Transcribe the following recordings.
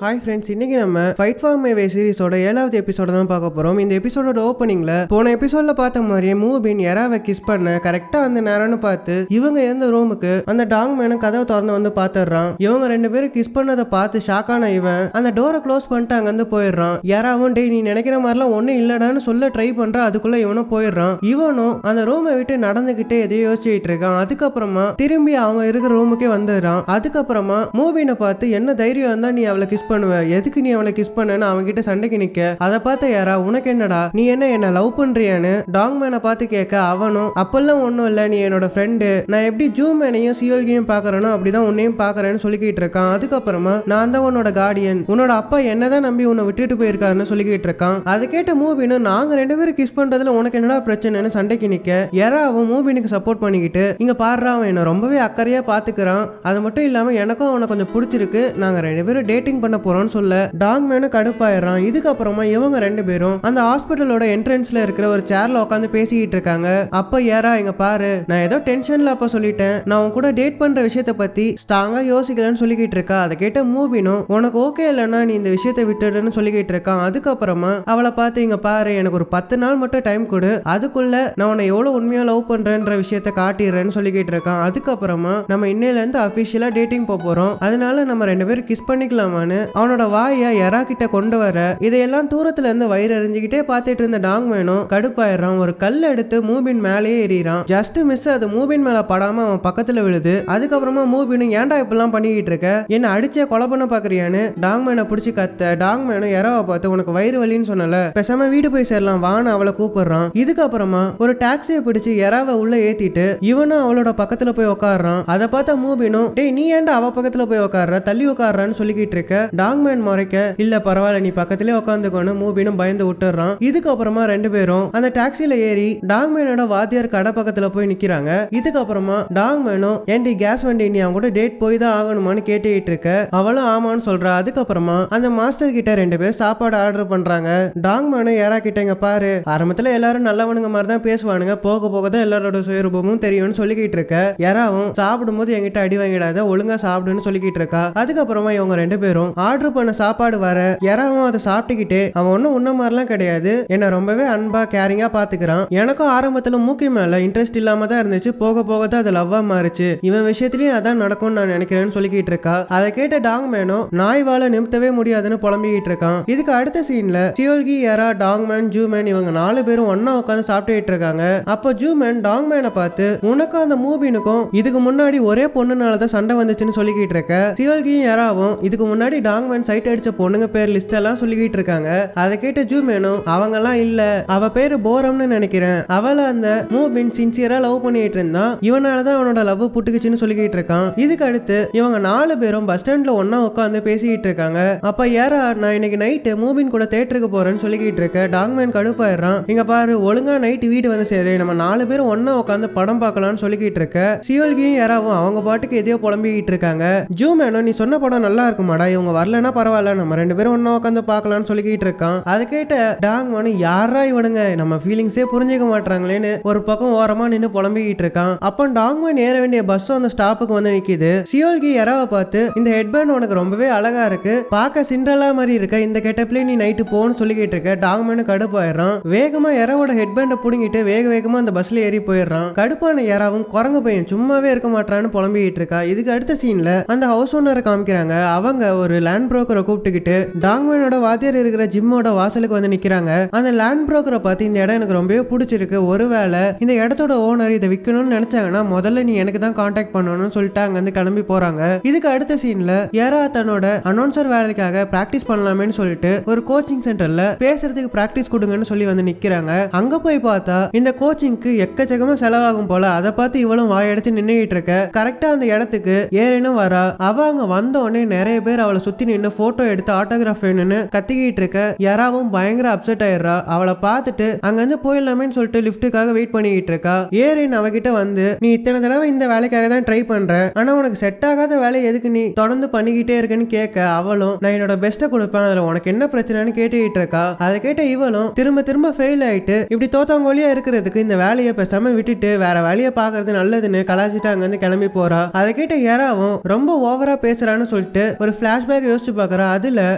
Hi friends, இன்னைக்கு நம்ம fight for my way சீரிஸோட 7வது எபிசோட தான் பார்க்க போறோம். இந்த எபிசோடோட ஓப்பனிங்ல போன எபிசோட்ல பார்த்த மாதிரியே மூபின் யாராவை கிஸ் பண்ண கரெக்டா அந்த நேரம்னு பார்த்து இவங்க இருந்த ரூமுக்கு அந்த டாங் மேனும் கதவை திறந்து வந்து பாத்துறான். இவங்க ரெண்டு பேரும் கிஸ் பண்ணதை பார்த்து ஷாக்கான இவன் அந்த டோரை க்ளோஸ் பண்ணிட்டு அங்க வந்து போயிடுறான். யாராவும் டேய் நீ நினைக்கிற மாதிரிலாம் ஒன்னும் இல்லடான்னு சொல்ல ட்ரை பண்றான். அதுக்குள்ள இவனும் போயிடுறான். இவனும் அந்த ரூமை விட்டு நடந்துகிட்டே எதையோ யோசிச்சுட்டு இருக்கான். அதுக்கப்புறமா திரும்பி அவங்க இருக்கிற ரூமுக்கே வந்துடுறான். அதுக்கப்புறமா மூபினை பார்த்து என்ன தைரியம் இருந்தா நீ அவளை கிஸ் பண்ணுவ, எதுக்கு நீ அவளை கிஸ் பண்ணனு அவன்கிட்ட சண்டைக்கு நிக்க, அதை பார்த்த யாரா உனக்கு என்னடா நீ என்ன லவ் பண்றியான்னு டாங் மேனை பார்த்து கேட்க அவனும் அப்பெல்லாம் ஒன்னும் இல்ல, நீ என்னோட ஃப்ரெண்டு, நான் எப்படி ஜூ மேனையும் சியோல்கையும் பாக்குறேனோ அப்படிதான் உன்னையும் பாக்குறேன்னு சொல்லிக்கிட்டு இருக்கான். அதுக்கப்புறமா நான் தான் உன்னோட கார்டியன், உன்னோட அப்பா என்னதான் நம்பி உன்னை விட்டுட்டு போயிருக்காருன்னு சொல்லிக்கிட்டு இருக்கான். அதை கேட்ட மூபினும் நாங்க ரெண்டு பேரும் கிஸ் பண்றதுல உனக்கு என்னடா பிரச்சனைன்னு சண்டைக்கு நிக்க யாராவும் மூபினுக்கு சப்போர்ட் பண்ணிக்கிட்டு இங்க பாடுறா அவன் என்ன ரொம்பவே அக்கறையா பாத்துக்கிறான், அது மட்டும் இல்லாம எனக்கும் அவனை கொஞ்சம் பிடிச்சிருக்கு, நாங்க ரெண்டு பேரும் டேட்டிங் பண்ண போறோம்னு சொல்ல டாங் மேனும் கடுப்பாயிடுறான். இதுக்கப்புறமா இவங்க ரெண்டு பேரும் அந்த ஹாஸ்பிட்டலோட என்ட்ரன்ஸ்ல இருக்கிற ஒரு சேர்ல உட்காந்து பேசிக்கிட்டு இருக்காங்க. அப்ப யாரா இங்க பாரு, நான் ஏதோ டென்ஷன்ல அப்ப சொல்லிட்டேன், நான் உன் கூட டேட் பண்ற விஷயத்த பத்தி ஸ்ட்ராங்கா யோசிக்கலன்னு சொல்லிக்கிட்டு இருக்கா. அதை கேட்ட மூபினும் உனக்கு ஓகே இல்லைன்னா நீ இந்த விஷயத்த விட்டுடுன்னு சொல்லிக்கிட்டு இருக்கான். அதுக்கப்புறமா அவளை பார்த்து இங்க பாரு, எனக்கு ஒரு 10 நாள் மட்டும் டைம் கொடு, அதுக்குள்ள நான் உன்னை எவ்வளவு உண்மையா லவ் பண்றேன்ற விஷயத்த காட்டிடுறேன்னு சொல்லிக்கிட்டு இருக்கான். அதுக்கப்புறமா நம்ம இன்னையில இருந்து அபிஷியலா டேட்டிங் போறோம், அதனால நம்ம ரெண்டு பேரும் கிஸ் பண்ணிக்கலாமான்னு அவனோட வாயை யாரா கிட்ட கொண்டு வர இதையெல்லாம் தூரத்துல இருந்து வயிறு எறிஞ்சுக்கிட்டே பார்த்துட்டு இருந்த டாங் மேனும் கடுப்பாயிடுறான். ஒரு கல் எடுத்து மூபின் மேலேயே எறிறான். ஜஸ்ட் மிஸ் அது மூபின் மேல படாம அவன் பக்கத்துல விழுது. அதுக்கப்புறமா மூபினும் ஏன்டா இப்பெல்லாம் பண்ணிக்கிட்டு இருக்க, என்ன அடிச்சே கொலை பண்ண பாக்குறியான்னு டாங் மேனை பிடிச்சி கத்த டாங் மேனும் யாராவை பார்த்து உனக்கு வயிறு வலின்னு சொன்னல, பேசாம வீடு போய் சேரலாம் வான்னு அவளை கூப்பிடுறான். இதுக்கப்புறமா ஒரு டாக்ஸியை பிடிச்சு யாராவை உள்ள ஏத்திட்டு இவனும் அவளோட பக்கத்துல போய் உட்காடுறான். அதை பார்த்த மூபினும் டேய் நீ ஏன்டா அவ பக்கத்துல போய் உட்காடுற, தள்ளி உட்காடுறான்னு சொல்லிக்கிட்டு இருக்க. டாங் மேன் முறைக்க இல்ல பரவாயில்ல நீ பக்கத்திலே உட்காந்துக்கோன்னு மூபினும் பயந்து விட்டுறான். இதுக்கப்புறமா ரெண்டு பேரும் அந்த டாக்ஸில ஏறி டாங் மேனோட வாத்தியார் கடை பக்கத்துல போய் நிக்கிறாங்க. இதுக்கப்புறமா டாங் மேனும் ஏன்டி கேஸ் வண்டி நீ அவங்க கூட டேட் போய் தான் ஆகணுமான்னு கேட்டுட்டு இருக்க. அவளும் ஆமான்னு சொல்றா. அதுக்கப்புறமா அந்த மாஸ்டர் கிட்ட ரெண்டு பேரும் சாப்பாடு ஆர்டர் பண்றாங்க. டாங் மேனும் யாரா கிட்ட இங்க பாரு, ஆரம்பத்துல எல்லாரும் நல்லவனுங்க மாதிரி தான் பேசுவானுங்க, போக போக தான் எல்லாரோட சுயரூபமும் தெரியும்னு சொல்லிக்கிட்டு இருக்க. யாராவும் சாப்பிடும் போது என்கிட்ட அடி வாங்கிடாத, ஒழுங்கா சாப்பிடுன்னு சொல்லிக்கிட்டு இருக்கா. அதுக்கப்புறமா இவங்க ரெண்டு பேரும் ஆர்டர் பண்ண சாப்பாடு வர யாராவும் அதை சாப்பிட்டுக்கிட்டே அவன் ஒன்னும் உன்ன மாதிரிலாம் கிடையாது, என்ன ரொம்பவே அன்பா கேரிங்கா பாத்துக்கிறான், எனக்கும் ஆரம்பத்துல மூக்கி மேல இன்ட்ரெஸ்ட் இல்லாம தான் இருந்துச்சு, போக போக தான் அது லவ்வா மாறிச்சு, இவன் விஷயத்திலயும் அதான் நடக்கும்னு நான் நினைக்கிறேன்னு சொல்லிக்கிட்டு இருக்கா. அதை கேட்ட டாங் மேனும் நாய் வாழ நிமித்தவே முடியாதுன்னு புலம்பிக்கிட்டு இருக்கான். இதுக்கு அடுத்த சீன்ல சியோல்கி யாரா டாங் மேன் ஜூ மேன் இவங்க 4 பேரும் ஒன்னா உட்காந்து சாப்பிட்டுட்டு இருக்காங்க. அப்போ ஜூ மேன் டாங் மேனை பார்த்து உனக்கும் அந்த மூபினுக்கும் இதுக்கு முன்னாடி ஒரே பொண்ணுனாலதான் சண்டை வந்துச்சுன்னு சொல்லிக்கிட்டு இருக்க. சியோல்கியும் யாராவும் இதுக்கு முன்னாடி டாங் மேன் சைட் அடிச்ச பொண்ணுங்க பேர் லிஸ்ட் எல்லாம் சொல்லிக்கிட்டு இருக்காங்க. அதை கேட்ட ஜூ மேனும் அவங்கெல்லாம் இல்ல, அவ பேரு போரம்னு நினைக்கிறேன், அவளை அந்த மூபின் சின்சியரா லவ் பண்ணிட்டு இருந்தான், இவனாலதான் அவனோட லவ் புட்டுக்குச்சுன்னு சொல்லிக்கிட்டு இருக்கான். இதுக்கு அடுத்து இவங்க 4 பேரும் பஸ் ஸ்டாண்ட்ல ஒன்னா உட்காந்து பேசிக்கிட்டு இருக்காங்க. அப்ப யாரா நான் இன்னைக்கு நைட்டு மூபின் கூட தேட்டருக்கு போறேன்னு சொல்லிக்கிட்டு இருக்க. டாங் மேன் கடுப்பாயிடுறான். இங்க பாரு ஒழுங்கா நைட்டு வீடு வந்து சரி நம்ம 4 பேரும் ஒன்னா உட்காந்து படம் பார்க்கலாம்னு சொல்லிக்கிட்டு இருக்க. சியோல்கியும் யாராவும் அவங்க பாட்டுக்கு எதையோ புலம்பிக்கிட்டு இருக்காங்க. ஜூ மேனும் நீ சொன்ன படம் நல்லா இருக்குமாடா, இவங்க வரலன்னா பரவாயில்ல நம்ம ரெண்டு பேரும் ஒன்னா உட்காந்து பார்க்கலாம்னு சொல்லிக்கிட்டு இருக்கான். அதை கேட்ட டாங் மேனு யாரா இவனுங்க நம்ம ஃபீலிங்ஸே புரிஞ்சுக்க மாட்டாங்களேன்னு ஒரு பக்கம் ஓரமா நின்று புலம்பிக்கிட்டு இருக்கான். அப்போ டாங் மேன் ஏற வேண்டிய பஸ் அந்த ஸ்டாப்புக்கு வந்து நிக்குது. சியோல்கி யாராவை பார்த்து இந்த ஹெட்பேண்ட் உனக்கு ரொம்பவே அழகா இருக்கு, பார்க்க சிண்ட்ரலா மாதிரி இருக்க, இந்த கெட்டப்ல நீ நைட்டு போன்னு சொல்லிக்கிட்டு இருக்க. டாங் மேனு கடுப்பாயிடுறான். வேகமா யாராவோட ஹெட்பேண்டை புடுங்கிட்டு வேக வேகமா அந்த பஸ்ல ஏறி போயிடுறான். கடுப்பான யாராவும் குரங்கு பையன் சும்மாவே இருக்க மாட்டான்னு புலம்பிக்கிட்டு இருக்கா. இதுக்கு அடுத்த சீன்ல அந்த ஹவுஸ் ஓனரை காமிக்கிறாங்க. அவங்க ஒரு லேண்ட் புரோக்கரை கூப்பிட்டுக்கிட்டு டாங் மேனோட வாத்தியார் இருக்கிற ஜிம்மோட வாசலுக்கு வந்து நிக்கிறாங்க. அந்த லேண்ட் புரோக்கரை பார்த்து இந்த இடம் எனக்கு ரொம்பவே பிடிச்சிருக்கு, ஒருவேளை இந்த இடத்தோட ஓனர் இதை விற்கணும்னு நினைச்சாங்கன்னா முதல்ல நீ எனக்கு தான் கான்டாக்ட் பண்ணணும்னு சொல்லிட்டு அங்க இருந்து கிளம்பி போறாங்க. இதுக்கு அடுத்த சீன்ல யாரா தன்னோட அனௌன்சர் வேலைக்காக பிராக்டிஸ் பண்ணலாமேன்னு சொல்லிட்டு ஒரு கோச்சிங் சென்டர்ல பேசுறதுக்கு பிராக்டிஸ் கொடுங்கன்னு சொல்லி வந்து நிக்கிறாங்க. அங்க போய் பார்த்தா இந்த கோச்சிங்க்கு எக்கச்சக்கமா செலவாகும் போல. அதை பார்த்து இவளும் வாயடிச்சு நின்னுகிட்டு இருக்க. கரெக்டா அந்த இடத்துக்கு ஏறினும் வரா. அவ அங்க வந்த உடனே நிறைய பேர் அவளை சுத்தி நின்று போட்டோ எடுத்து ஆட்டோகிராஃப் வேணும்னு கத்திக்கிட்டு இருக்க. யாராவும் பயங்கர அப்செட் ஆயிடுறா. அவளை பார்த்துட்டு அங்க இருந்து போயிடலாமேன்னு சொல்லிட்டு லிப்டுக்காக வெயிட் பண்ணிக்கிட்டு இருக்கா. ஏறின் அவகிட்ட வந்து நீ இத்தனை தடவை இந்த வேலைக்காக தான் ட்ரை பண்ற, ஆனா உனக்கு செட் ஆகாத வேலை எதுக்கு நீ தொடர்ந்து பண்ணிக்கிட்டே இருக்கன்னு கேட்க அவளும் நான் என்னோட பெஸ்ட்டை கொடுப்பேன், அதுல உனக்கு என்ன பிரச்சனைன்னு கேட்டுக்கிட்டு இருக்கா. அதை கேட்ட இவளும் திரும்ப திரும்ப ஃபெயில் ஆயிட்டு இப்படி தோத்தவங்கோலியா இருக்கிறதுக்கு இந்த வேலையை பேசாம விட்டுட்டு வேற வேலையை பாக்குறது நல்லதுன்னு கலாச்சிட்டு அங்க இருந்து கிளம்பி போறா. அதை கேட்ட யாராவும் ரொம்ப ஓவரா பேசுறான்னு சொல்லிட்டு ஒரு பிளாஷ்பேக் யோசிச்சு பாக்குறா. அதுல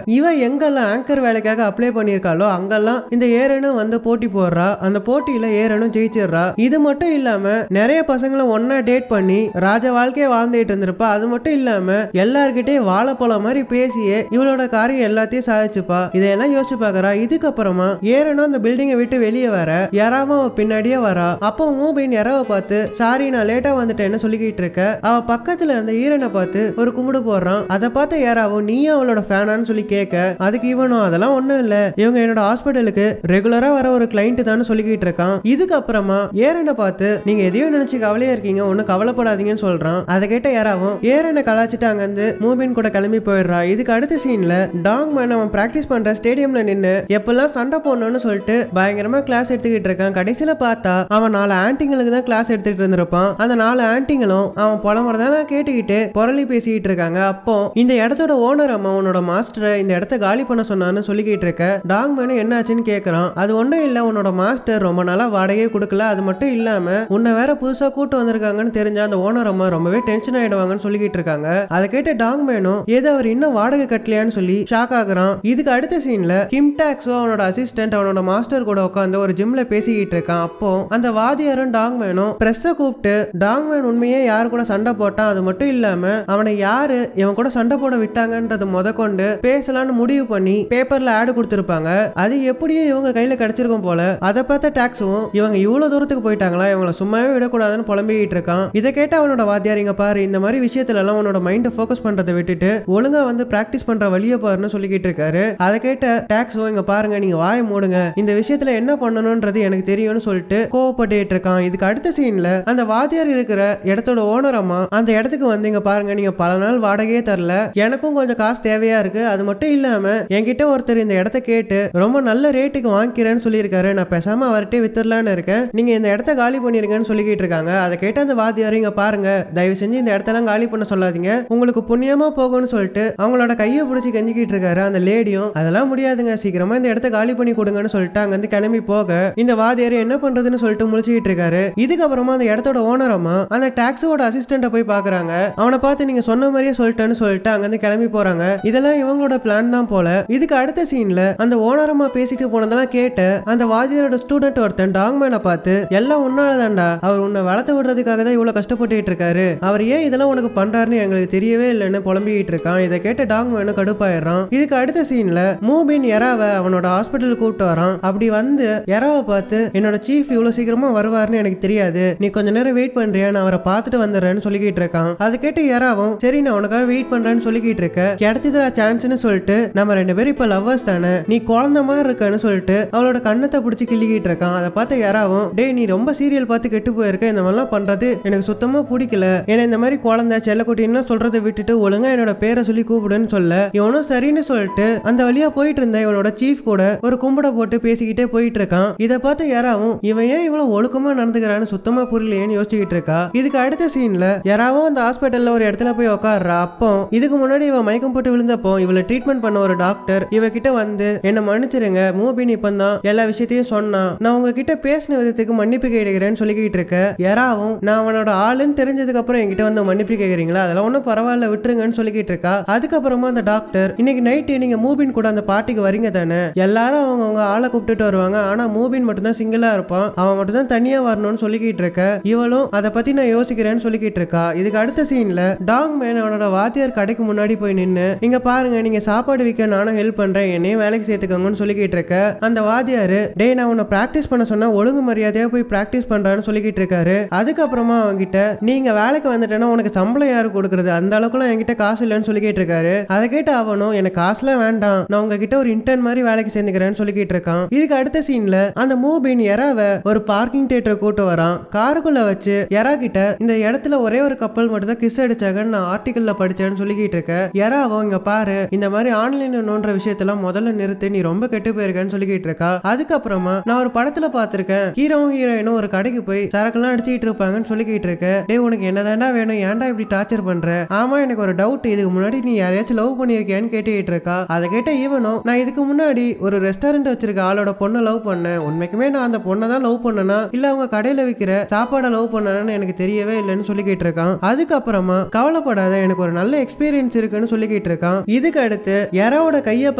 இவ எங்கெல்லாம் ஆங்கர் வேலைக்காக அப்ளை பண்ணிருக்காளோ அங்கெல்லாம் இந்த ஏரனும் வந்து போட்டி போடுறா. அந்த போட்டியில ஏரனும் ஜெயிச்சிடுறா. இது மட்டும் இல்லாம நிறைய பசங்களை ஒன்னா டேட் பண்ணி ராஜ வாழ்க்கைய வாழ்ந்துட்டு இருந்திருப்பா. அது மட்டும் இல்லாம எல்லார்கிட்டயும் வாழைப்பழம் மாதிரி பேசியே இவளோட காரியம் எல்லாத்தையும் சாதிச்சுப்பா. இதையெல்லாம் யோசிச்சு பாக்குறா. இதுக்கப்புறமா ஏரனும் அந்த பில்டிங்கை விட்டு வெளியே வர யாராவும் அவ பின்னாடியே வரா. அப்போ மூபின் யாராவை பார்த்து சாரி நான் லேட்டா வந்துட்டேன்னு சொல்லிக்கிட்டு இருக்க. அவ பக்கத்துல இருந்த ஈரனை பார்த்து ஒரு கும்பிடு போடுறான். அதை பார்த்து யாராவும் நீயும் அவளோட ஃபேனான்னு சொல்லி கேட்க அதுக்கு இவனும் அதெல்லாம் ஒண்ணும் இல்ல, இவங்க என்னோட ஹாஸ்பிட்டலுக்கு ரெகுலரா வர ஒரு கிளைண்ட் தான் சொல்லிக்கிட்டு இருக்கான். இதுக்கப்புறமா ஏரனை பார்த்து நீங்க எதையும் நினைச்சு கவலையா இருக்கீங்க, ஒன்னும் கவலைப்படாதீங்கன்னு சொல்றான். அதை கேட்ட யாராவும் ஏரனை கலாச்சிட்டு அங்க இருந்து மூபின் கூட கிளம்பி போயிடுறா. இதுக்கு அடுத்த சீன்ல டாங் மேன் அவன் பிராக்டிஸ் பண்ற ஸ்டேடியம்ல நின்னு எப்பெல்லாம் சண்டை போடணும்னு சொல்லிட்டு பயங்கரமா கிளாஸ் எடுத்துக்கிட்டு இருக்கான். கடைசியில பார்த்தா அவன் 4 ஆன்டிங்களுக்கு தான் கிளாஸ் எடுத்துட்டு இருந்திருப்பான். அந்த 4 ஆன்டிங்களும் அவன் புலம்புறதான கேட்டுக்கிட்டு புரளி பேசிக்கிட்டு இருக்காங்க. அப்போ இந்த இடத்தோட ஓனர் அம்மா உன்னோட மாஸ்டரை இந்த இடத்த காலி பண்ண சொன்னான்னு சொல்லிக்கிட்டு இருக்க. டாங் மேனு என்னாச்சுன்னு கேட்கறான். அது ஒன்றும் இல்லை, உன்னோட மாஸ்டர் ரொம்ப நாளா வாடகையே கொடுக்கல, அது மட்டும் இல்லாம உன்னை வேற புதுசா கூட்டு வந்திருக்காங்கன்னு தெரிஞ்சா அந்த ஓனர் அம்மா ரொம்பவே டென்ஷன் ஆயிடுவாங்கன்னு சொல்லிக்கிட்டு இருக்காங்க. அதை கேட்ட டாங் மேனும் ஏதோ அவர் இன்னும் வாடகை கட்டலையான்னு சொல்லி ஷாக் ஆகுறான். இதுக்கு அடுத்த சீன்ல கிம் டாக்ஸோ அவனோட அசிஸ்டன்ட் அவனோட மாஸ்டர் கூட உட்காந்து ஒரு ஜிம்ல பேசிக்கிட்டு இருக்கான். அப்போ அந்த வாதியாரும் டாங் மேனும் பிரஸ்ஸை கூப்பிட்டு டாங் மேன் உண்மையே யாரு கூட சண்டை போட்டான், அது மட்டும் இல்லாம அவனை யாரு இவன் கூட சண்டை போட விட்டாங்கன்றது முதற்கொண்டு பேசலான்னு முடிவு பண்ணி பேப்பர்ல ஆடு கொடுத்திருப்பாங்க. அது எப்படியே இவங்க கையில கிடைச்சிருக்கும் போல. அதை பார்த்த டாக்ஸும் இவங்க இவ்வளவு தூரத்துக்கு போயிட்டாங்களா, இவங்களை சும்மாவே விடக்கூடாதுன்னு புலம்பிக்கிட்டு இருக்கான். இதை கேட்ட அவனோட வாத்தியார் இங்க பாரு, இந்த மாதிரி விஷயத்துல எல்லாம் உன்னோட மைண்டை ஃபோக்கஸ் பண்றதை விட்டுட்டு ஒழுங்கா வந்து பிராக்டிஸ் பண்ற வழியை பாருன்னு சொல்லிக்கிட்டு இருக்காரு. அதை கேட்ட டாக்ஸும் இங்க பாருங்க நீங்க வாயை மூடுங்க, இந்த விஷயத்துல என்ன பண்ணணும்ன்றது எனக்கு தெரியும்னு சொல்லிட்டு கோவப்பட்டு இருக்கான். இதுக்கு அடுத்த சீன்ல அந்த வாத்தியார் இருக்கிற இடத்தோட ஓனர் அம்மா அந்த இடத்துக்கு வந்து இங்க பாருங்க நீங்க பல நாள் வாடகையே தரல, எனக்கும் கொஞ்சம் காசு தேவையா இருக்கு, அது மட்டும் இல்லாம என்கிட்ட ஒருத்தர் இந்த இடத்த கேட்டு ரொம்ப நல்ல ரேட்டுக்கு வாங்கிக்கிறேன்னு சொல்லியிருக்காரு, நான் பேசாம அவர்கிட்ட வித்துடலான்னு இருக்கேன், நீங்க இந்த இடத்த காலி பண்ணிருங்கன்னு சொல்லிக்கிட்டு இருக்காங்க. அதை கேட்ட அந்த வாத்தியார் இங்க பாருங்க தயவு செஞ்சு இந்த இடத்தெல்லாம் காலி பண்ண சொல்லாதீங்க, உங்களுக்கு புண்ணியமா போகும்னு சொல்லிட்டு அவங்களோட கையை பிடிச்சி கெஞ்சிக்கிட்டு இருக்காரு. அந்த லேடியும் அதெல்லாம் முடியாதுங்க, சீக்கிரமா இந்த இடத்த காலி பண்ணி கொடுங்கன்னு சொல்லிட்டு அங்க இருந்து கிளம்பி போக இந்த வாத்தியார் என்ன பண்றதுன்னு சொல்லிட்டு முழிச்சுக்கிட்டு இருக்காரு. இதுக்கப்புறமா அந்த இடத்தோட ஓனர் அம்மா அந்த டாக்ஸோட அசிஸ்டன்ட போய் பாக்குறாங்க. அவனை பார்த்து நீங்க சொன்ன மாதிரியே சொல்லிட்டேன்னு சொல்லிட்டு அங்க இருந்து கிளம்பி போறாங்க. இதெல்லாம் இவங்களோட பிளான் தான் போல. இதுக்கு அடுத்த சீன்ல அந்த ஓனர் அம்மா பேசிட்டு போனதெல்லாம் கேட்ட அந்த வாத்தியாரோட ஸ்டூடெண்ட் ஒருத்தன் டாங் மேனை பார்த்து எல்லாம் உன்னாலதான்டா, அவர் உன்னை வளர்த்து விடுறதுக்காக தான் இவ்வளவு கஷ்டப்பட்டு இருக்காரு, அவர் ஏன் இதெல்லாம் உனக்கு பண்றாருன்னு எங்களுக்கு தெரியவே இல்லைன்னு புலம்பிக்கிட்டு இருக்கான். இதை கேட்ட டாங் மேனு கடுப்பாயிடுறான். இதுக்கு அடுத்த சீன்ல மூபின் எராவை அவனோட ஹாஸ்பிட்டல் கூப்பிட்டு வரான். அப்படி வந்து எராவை பார்த்து என்னோட சீஃப் இவ்வளவு சீக்கிரமா வருவாருன்னு எனக்கு தெரியாது, நீ கொஞ்ச நேரம் வெயிட் பண்றியா, நான் அவரை பார்த்துட்டு வந்துடுறேன்னு சொல்லிக்கிட்டு இருக்கான். அது கேட்டு யாராவும் சரி நான் உனக்காக வெயிட் பண்றேன்னு சொல்லிக்கிட்டு இருக்க, கிடைச்சதுல சான்ஸ்னு சொல்லிட்டு நம்ம 2 பேரும் இப்ப லவ்வர்ஸ் தானே, நீ குழந்தை மாதிரி இருக்கன்னு சொல்லிட்டு அவளோட கண்ணத்தை பிடிச்சி கிள்ளிக்கிட்டு இருக்கான். அதை பார்த்து யாராவும் டேய் நீ ரொம்ப சீரியல் பார்த்து கெட்டு போயிருக்க, இந்த மாதிரிலாம் பண்றது எனக்கு சுத்தமா பிடிக்கல, ஏன்னா இந்த மாதிரி குழந்தை செல்லக்குட்டின்னு சொல்றதை விட்டுட்டு ஒழுங்கா என்னோட பேரை சொல்லி கூப்பிடுன்னு சொல்ல இவனும் சரின்னு சொல்லிட்டு அந்த வழியா போயிட்டு இருந்த இவனோட சீஃப் கூட ஒரு கும்பிட போட்டு பேசிக்கிட்டே போயிட்டு இருக்கான். இதை பார்த்து யாராவும் இவன் ஏன் இவ்வளவு ஒழுக்கமா நடந்துக்கிறான்னு சுத்தமா புரியலையேன்னு யோசிச்சுக்கிட்டு இருக்கா. இதுக்கு அடுத்த சீன்ல யாராவும் அந்த ஹாஸ்பிட்டல்ல ஒரு இடத்துல போய் உட்கார்றா. அப்போ இதுக்கு முன்னாடி இவன் மயக்கம் போட்டு விழுந்தப்போ இவளை ட்ரீட்மெண்ட் பண்ண ஒரு டாக்டர் இவகிட்ட வந்து என்ன மன்னிச்சிருங்க, மூபின் இப்பதான் எல்லா விஷயத்தையும் சொன்னா, நான் உங்ககிட்ட பேசின விதத்துக்கு மன்னிப்பு கேட்கிறேன்னு சொல்லிக்கிட்டு இருக்க. யாராவும் நான் அவனோட ஆளுன்னு தெரிஞ்சதுக்கு அப்புறம் என்கிட்ட வந்து மன்னிப்பு கேட்கறீங்களா, அதெல்லாம் ஒன்றும் பரவாயில்ல விட்டுருங்கன்னு சொல்லிக்கிட்டு இருக்கா. அதுக்கப்புறமா அந்த டாக்டர் இன்னைக்கு நைட்டு நீங்க மூபின் கூட அந்த பார்ட்டிக்கு வரீங்க தானே, எல்லாரும் அவங்க ஆளை கூப்பிட்டுட்டு வருவாங்க, ஆனா மூபின் மட்டும் தான் சிங்கிளா இருப்பான், அவன் மட்டும் தான் தனியா வரணும்னு சொல்லிக்கிட்டு இருக்க. இவளும் அதை பத்தி நான் யோசிக்கிறேன்னு சொல்லிக்கிட்டு இருக்கா. இதுக்கு அடுத்த சீன்ல டாங் மேனோட வாத்தியார் கடைக்கு முன்னாடி போய் நின்னு இங்க பாருங்க நீங்க சாப்பாடு விற்க நானும் ஹெல்ப் பண்றேன், என்னையும் வேலைக்கு சேர்த்துக்கோங்கன்னு சொல்லிக்கிட்டு இருக்க. அந்த வாத்தியாரு டேய் நான் உன்னை பிராக்டிஸ் பண்ண சொன்னா ஒழுங்கு மரியாதையா போய் பிராக்டிஸ் பண்றான்னு சொல்லிக்கிட்டு இருக்காரு. அதுக்கப்புறமா அவங்கிட்ட நீங்க வேலைக்கு வந்துட்டேன்னா உனக்கு சம்பளம் யாரு கொடுக்கறது, அந்த அளவுக்குலாம் என்கிட்ட காசு இல்லைன்னு சொல்லிக்கிட்டு இருக்காரு. அதை கேட்டு அவனும் எனக்கு காசுலாம் வேண்டாம், நான் உங்ககிட்ட ஒரு இன்டர்ன் மாதிரி வேலைக்கு சேர்ந்துக்கிறேன்னு சொல்லிக்கிட்டு இருக்கான். இதுக்கு அடுத்த சீன்ல அந்த மூபின் எராவை ஒரு பார்க்கிங் தியேட்டர் கூட்டு வரான். காருக்குள்ள வச்சு எரா கிட்ட இந்த இடத்துல ஒரே ஒரு கப்பல் மட்டும் தான் கிஸ் அடிச்சாங்கன்னு நான் ஆர்டிகல்ல படிச்சேன்னு சொல்லிக்கிட்டு இருக்க. எராவும் இங்க பாரு இந்த மாதிரி ஆன்லைன் நோன்ற விஷயத்தெல்லாம் முதல்ல நிறுத்து, நீ ரொம்ப கெட்டு போயிருக்கேன்னு சொல்லிக்கிட்டு இருக்கா. அதுக்கப்புறமா நான் ஒரு படத்துல பாத்திருக்கேன் ஹீரோவும் ஹீரோயினும் ஒரு கடைக்கு போய் சரக்குலாம் அடிச்சுட்டு இருப்பாங்கன்னு சொல்லிக்கிட்டு இருக்க. டேய் உனக்கு என்னதாண்டா வேணும், ஏன்டா இப்படி டார்ச்சர் பண்ற, ஆமா எனக்கு ஒரு டவுட், இதுக்கு முன்னாடி நீ யாரையாச்சும் லவ் பண்ணிருக்கியான்னு கேட்டுக்கிட்டு இருக்கா. அதை கேட்ட இவனும் நான் இதுக்கு முன்னாடி ஒரு ரெஸ்டாரண்ட் வச்சிருக்க ஆளோட பொண்ணை லவ் பண்ணேன், உண்மைக்குமே நான் அந்த பொண்ணை தான் லவ் பண்ணனா இல்ல அவங்க கடையில விற்கிற சாப்பாடை லவ் பண்ணனு எனக்கு தெரியவே இல்லைன்னு சொல்லிக்கிட்டு இருக்கான். அதுக்கப்புறமா கவலைப்படாத எனக்கு ஒரு நல்ல எக்ஸ்பீரியன்ஸ் இருக்குன்னு சொல்லிக்கிட்டு புலம்பிக்கிட்டு இருக்கான். இதுக்கு அடுத்து யாராவோட கையை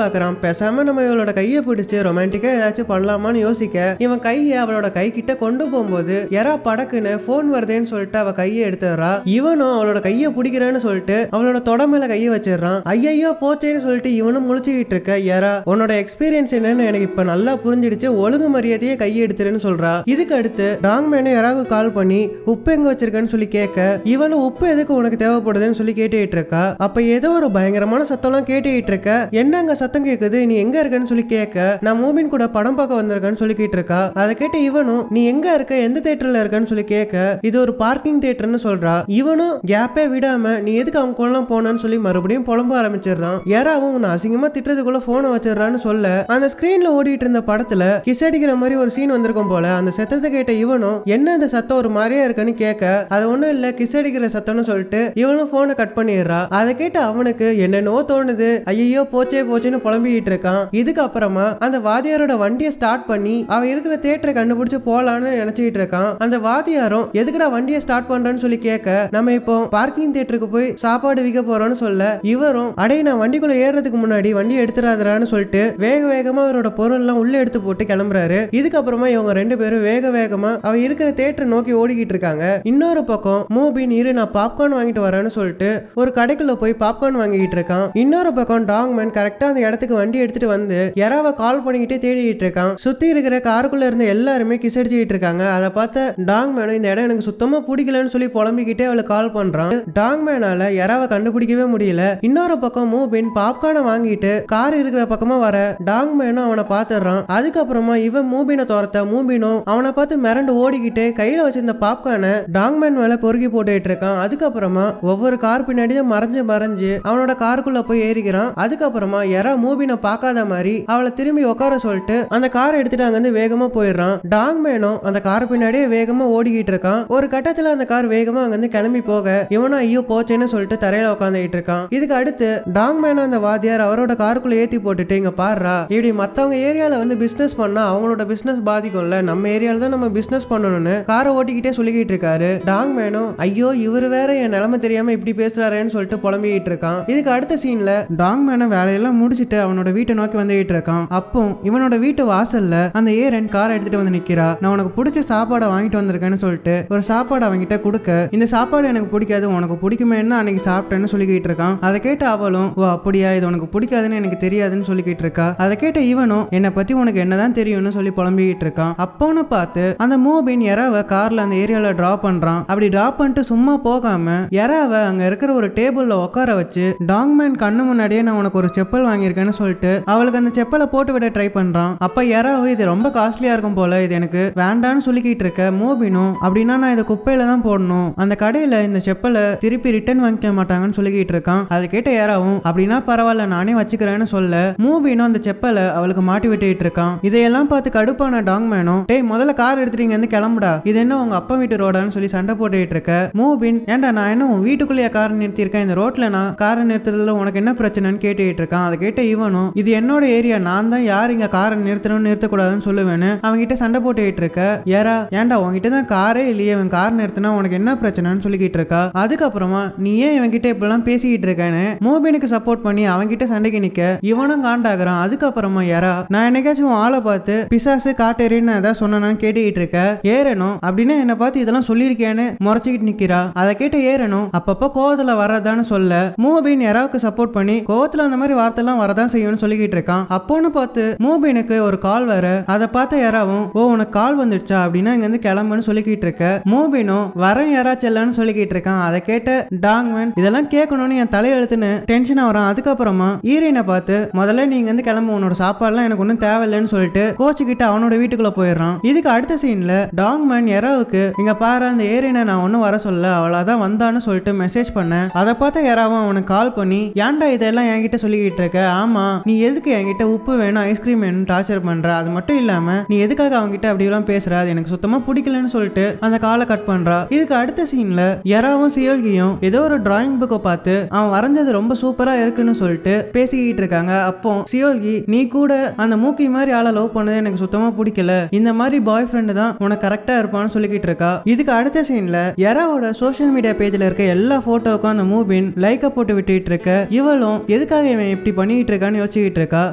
பாக்குறான். பேசாம நம்ம இவளோட கையை பிடிச்சு ரொமான்டிக்கா ஏதாச்சும் பண்ணலாமான்னு யோசிக்க இவன் கையை அவளோட கை கிட்ட கொண்டு போகும்போது யாரா படக்குன்னு போன் வருதுன்னு சொல்லிட்டு அவ கையை எடுத்துறா. இவனும் அவளோட கையை பிடிக்கிறேன்னு சொல்லிட்டு அவளோட தொட மேல கையை வச்சிடறான். ஐயோ போச்சேன்னு சொல்லிட்டு இவனும் முழிச்சுக்கிட்டு இருக்க யாரா உன்னோட எக்ஸ்பீரியன்ஸ் என்னன்னு எனக்கு இப்ப நல்லா புரிஞ்சிடுச்சு, ஒழுங்கு மரியாதையே கையை எடுத்துருன்னு சொல்றா. இதுக்கு அடுத்து டாங்மேனு யாராவது கால் பண்ணி உப்பு எங்க வச்சிருக்கன்னு சொல்லி கேட்க இவனும் உப்பு எதுக்கு உனக்கு தேவைப்படுதுன்னு சொல்லி கேட்டுட்டு இருக்கா. அப்ப ஏதோ ஒரு பயங்கரமான சத்தம்லாம் கேட்டுட்டு இருக்க. என்னங்க சத்தம் கேக்குது, நீ எங்க இருக்கன்னு சொல்லி கேட்க நான் மூவின் கூட படம் பார்க்க வந்திருக்கேன்னு சொல்லிக்கிட்டு இருக்கா. அதை கேட்டு இவனும் நீ எங்க இருக்க, எந்த தியேட்டர்ல இருக்கன்னு சொல்லி கேட்க இது ஒரு பார்க்கிங் தியேட்டர்னு சொல்றா. இவனும் கேப்பே விடாம நீ எதுக்கு அவங்க கொள்ளலாம் போனன்னு சொல்லி மறுபடியும் புலம்ப ஆரம்பிச்சிடறான். யாராவும் உன்னை அசிங்கமா திட்டுறதுக்குள்ள போனை வச்சிடறான்னு சொல்ல அந்த ஸ்கிரீன்ல ஓடிட்டு இருந்த படத்துல கிஸ் அடிக்கிற மாதிரி ஒரு சீன் வந்திருக்கும் போல. அந்த சத்தத்தை கேட்ட இவனும் என்ன அந்த சத்தம் ஒரு மாதிரியா இருக்குன்னு கேட்க அது ஒண்ணும் இல்ல கிஸ் அடிக்கிற சத்தம்னு சொல்லிட்டு இவனும் போனை கட் பண்ணிடுறா. அதை கேட்டு அவனுக்கு என்னென்னவோ தோணுது, ஐயோ போச்சே போச்சேன்னு புலம்பிக்கிட்டு இருக்கான். இதுக்கு அப்புறமா அந்த வாதியாரோட வண்டியை ஸ்டார்ட் பண்ணி அவ இருக்கிற தியேட்டரை கண்டுபிடிச்சு போலான்னு நினைச்சிட்டு இருக்கான். அந்த வாதியாரும் எதுக்குடா வண்டியை ஸ்டார்ட் பண்றேன்னு சொல்லி கேட்க நம்ம இப்போ பார்க்கிங் தியேட்டருக்கு போய் சாப்பாடு விற்க போறோம்னு சொல்ல இவரும் அடே நான் வண்டிக்குள்ள ஏறதுக்கு முன்னாடி வண்டி எடுத்துறாதரான்னு சொல்லிட்டு வேக வேகமா அவரோட பொருள் எல்லாம் உள்ள எடுத்து போட்டு கிளம்புறாரு. இதுக்கப்புறமா இவங்க ரெண்டு பேரும் வேக வேகமா அவ இருக்கிற தியேட்டர் நோக்கி ஓடிக்கிட்டு இருக்காங்க. இன்னொரு பக்கம் மூபின் இரு நான் பாப்கார்ன் வாங்கிட்டு வரேன்னு சொல்லிட்டு ஒரு கடைக்குள்ள போய் பாப்கார்ன் வாங்கிட்டு இருக்கான். இன்னொரு பக்கம் டாங்மேன் கரெக்டா அந்த இடத்துக்கு வண்டி எடுத்துட்டு வந்து யாராவ கால் பண்ணிக்கிட்டே தேடிட்டு இருக்கான். சுத்தி இருக்கிற காருக்குள்ள இருந்த எல்லாருமே கிஸ் அடிச்சுட்டு இருக்காங்க. அதை பார்த்த டாங்மேனும் இந்த இடம் எனக்கு சுத்தமா பிடிக்கலன்னு சொல்லி புலம்பிக்கிட்டே அவளை கால் பண்றான். டாங்மேனால யாராவ கண்டுபிடிக்கவே முடியல. இன்னொரு பக்கம் மூபின் பாப்கார்னை வாங்கிட்டு கார் இருக்கிற பக்கமா வர டாங்மேனும் அவனை பாத்துறான். அதுக்கப்புறமா இவன் மூபினை துரத்த மூபினும் அவனை பார்த்து மிரண்டு ஓடிக்கிட்டு கையில வச்சிருந்த பாப்கார்னை டாங்மேன் மேல பொறுக்கி போட்டுட்டு இருக்கான். அதுக்கப்புறமா ஒவ்வொரு கார் பின்னாடியும் மறைஞ்சு மறைஞ்சு அவனோட காருக்குள்ள போய் ஏறிக்கிறான். அதுக்கப்புறமா யாரா மூபினை பார்க்காத மாதிரி அவளை திரும்பி உட்கார சொல்லிட்டு அந்த காரை எடுத்துட்டு அங்கிருந்து வேகமா போயிடுறான். டாங்மேனும் அந்த கார் பின்னாடியே வேகமா ஓடிக்கிட்டு இருக்கான். ஒரு கட்டத்துல அந்த கார் வேகமா அங்கிருந்து கிளம்பி போக இவனும் ஐயோ போச்சேன்னு சொல்லிட்டு தரையில உட்காந்துட்டு இருக்கான். இதுக்கு அடுத்து டாங்மேன் அந்த வாத்தியார் அவரோட காருக்குள்ள ஏத்தி போட்டுட்டு இங்க பாருடா இப்படி மத்தவங்க ஏரியால வந்து பிசினஸ் பண்ணா அவங்களோட பிசினஸ் பாதிக்கும்ல, நம்ம ஏரியால தான் நம்ம பிசினஸ் பண்ணணும்னு காரை ஓட்டிக்கிட்டே சொல்லிக்கிட்டு இருக்காரு. டாங்மேனும் ஐயோ இவரு வேற என் நிலைமை தெரியாம இப்படி பேசுறாருன்னு சொல்லிட்டு புலம்பிக்கிட்டு இருக்கான். இதுக்கு அடுத்த சீன்ல டாங்மேன வேலையெல்லாம் முடிச்சிட்டு அவனோட வீட்டை நோக்கி வந்துகிட்டு இருக்கான். அப்போ இவனோட வீட்டு வாசல்ல அந்த ஏரன் காரை எடுத்துட்டு வந்து நிக்கிறா. நான் உனக்கு பிடிச்ச சாப்பாடை வாங்கிட்டு வந்திருக்கேன்னு சொல்லிட்டு ஒரு சாப்பாடு அவங்கிட்ட கொடுக்க இந்த சாப்பாடு எனக்கு பிடிக்காது உனக்கு பிடிக்குமேன்னு அன்னைக்கு சாப்பிட்டேன்னு சொல்லிக்கிட்டு இருக்கான். அதை கேட்டு அவளும் ஓ அப்படியா இது உனக்கு பிடிக்காதுன்னு எனக்கு தெரியாதுன்னு சொல்லிக்கிட்டு இருக்கா. அதை கேட்ட இவனும் என்னை பத்தி உனக்கு என்னதான் தெரியும்னு சொல்லி புலம்பிக்கிட்டு இருக்கான். அப்போன்னு பார்த்து அந்த மூபின் யாராவ கார்ல அந்த ஏரியால டிராப் பண்றான். அப்படி டிராப் பண்ணிட்டு சும்மா போகாம யாராவ அங்க இருக்கிற ஒரு டேபிள்ல உட்கார வச்சு டாங்மேன் கண்ணு முன்னாடியே நான் உனக்கு ஒரு செப்பல் வாங்கியிருக்கேன்னு சொல்லிட்டு அவளுக்கு அந்த செப்பலை போட்டு விட ட்ரை பண்றான். அப்ப யாராவ இது ரொம்ப காஸ்ட்லியா இருக்கும் போல இது எனக்கு வேண்டான்னு சொல்லிக்கிட்டு இருக்க மூபினும் அப்படின்னா நான் இதை குப்பையில தான் போடணும், அந்த கடையில இந்த செப்பலை திருப்பி ரிட்டர்ன் வாங்கிக்க மாட்டாங்கன்னு சொல்லிக்கிட்டு இருக்கான். அதை கேட்ட யாராவும் அப்படின்னா பரவாயில்ல நானே வச்சுக்கிறேன்னு சொல்ல மூபினும் அந்த செப்பலை அவளுக்கு மாட்டி விட்டுட்டு இருக்கான். இதையெல்லாம் பார்த்து கடுப்பான டாங்மேனும் டேய் முதல்ல கார் எடுத்துட்டு வந்து கிளம்புடா, இது என்ன உங்க அப்பா வீட்டு ரோடான்னு சொல்லி சண்டை போட்டுட்டு இருக்க. மூபின் ஏன்டா நான் என்ன உன் வீட்டுக்குள்ளேயே கார் நிறுத்திருக்கேன், இந்த ரோட்ல நான் காரை நிறுத்துறதுல உனக்கு என்ன பிரச்சனைன்னு கேட்டுட்டு இருக்கான். அதை கேட்ட இவனும் இது என்னோட ஏரியா, நான் தான் யார் இங்க காரை நிறுத்தணும் நிறுத்தக்கூடாதுன்னு சொல்லுவேன்னு அவன்கிட்ட சண்டை போட்டுட்டு இருக்க. யாரா ஏன்டா உன்கிட்ட தான் காரே இல்லையே, இவன் கார் நிறுத்தினா உனக்கு என்ன பிரச்சனைன்னு சொல்லிக்கிட்டு இருக்கா. அதுக்கப்புறமா நீ ஏன் இவன்கிட்ட இப்பெல்லாம் பேசிக்கிட்டு இருக்கேன்னு மூபினுக்கு சப்போர்ட் பண்ணி அவன்கிட்ட சண்டைக்கு நிக்க இவனும் காண்டாகிறான். அதுக்கப்புறமா யாரா நான் என்னைக்காச்சும் ஆளை பார்த்து பிசாசு காட்டேரின்னு ஏதாவது சொன்னான்னு கேட்டுக்கிட்டு இருக்க. ஏறணும் அப்படின்னா என்னை பார்த்து இதெல்லாம் சொல்லியிருக்கேன்னு முறைச்சிக்கிட்டு நிக்கிறா. அதை கேட்ட ஏறணும் அப்பப்போ கோவத்துல வரதான்னு சொல்ல மூபின் யாராவுக்கு சப்போர்ட் பண்ணி கோவத்துல அந்த மாதிரி வார்த்தை எல்லாம் வரதான் செய்யும்னு சொல்லிக்கிட்டு இருக்கான். அப்போன்னு பார்த்து மூபினுக்கு ஒரு கால் வர அதை பார்த்த யாராவும் ஓ உனக்கு கால் வந்துடுச்சா அப்படின்னா இங்க இருந்து கிளம்புன்னு சொல்லிக்கிட்டு இருக்க. மூபினும் வரேன் யாராச்சும் இல்லன்னு சொல்லிக்கிட்டு இருக்கான். அதை கேட்ட டாங்மேன் இதெல்லாம் கேட்கணும்னு என் தலையெழுத்துன்னு டென்ஷன் ஆகிறான். அதுக்கப்புறமா ஈரனை பார்த்து முதல்ல நீங்க வந்து கிளம்பு, உன்னோட சாப்பாடுலாம் எனக்கு ஒன்றும் தேவையில்லைன்னு சொல்லிட்டு கோச்சிக்கிட்டு அவனோட வீட்டுக்குள்ள போயிடுறான். இதுக்கு அடுத்த சீன்ல டாங்மேன் யாராவுக்கு இங்க பாரு அந்த ஏரினை நான் ஒன்னும் வர சொல்ல அவளாதான் வந்தான்னு சொல்லிட்டு மெசேஜ் பண்ண. அதை பார்த்த யாராவும் அவனுக்கு கால் பண்ணி ஏன்டா இதெல்லாம் என்கிட்ட சொல்லிக்கிட்டு இருக்க, ஆமா நீ எதுக்கு என்கிட்ட உப்பு வேணும் ஐஸ்கிரீம் வேணும் டார்ச்சர் பண்ற, அது மட்டும் இல்லாம நீ எதுக்காக அவன்கிட்ட அப்படியெல்லாம் பேசுற, அது எனக்கு சுத்தமா பிடிக்கலன்னு சொல்லிட்டு அந்த காலை கட் பண்றா. இதுக்கு அடுத்த சீன்ல யாராவும் சியோல்கியும் ஏதோ ஒரு டிராயிங் புக்கை பார்த்து அவன் வரைஞ்சது ரொம்ப சூப்பரா இருக்குன்னு சொல்லிட்டு பேசிக்கிட்டு இருக்காங்க. அப்போ சியோல்கி நீ கூட அந்த மூக்கி மாதிரி ஆளை லவ் பண்ணது எனக்கு சுத்தமா பிடிக்கல, இந்த மாதிரி பாய் ஃப்ரெண்டு தான் உனக்கு கரெக்டா இருப்பான்னு சொல்லிக்கிட்டு இருக்கா. இதுக்கு அடுத்த சீன்ல யாராவோட சோஷியல் மீடியா பேஜ்ல இருக்க எல்லா போட்டோவுக்கும் அந்த மூபின் லைக்க போட்டு விட்டுட்டு யோசிச்சுக்கிட்டு இருக்க இவளும் எதுக்காக இவன் இப்படி பண்ணிட்டு இருக்கான்னு யோசிச்சுக்கிட்டு இருக்கா.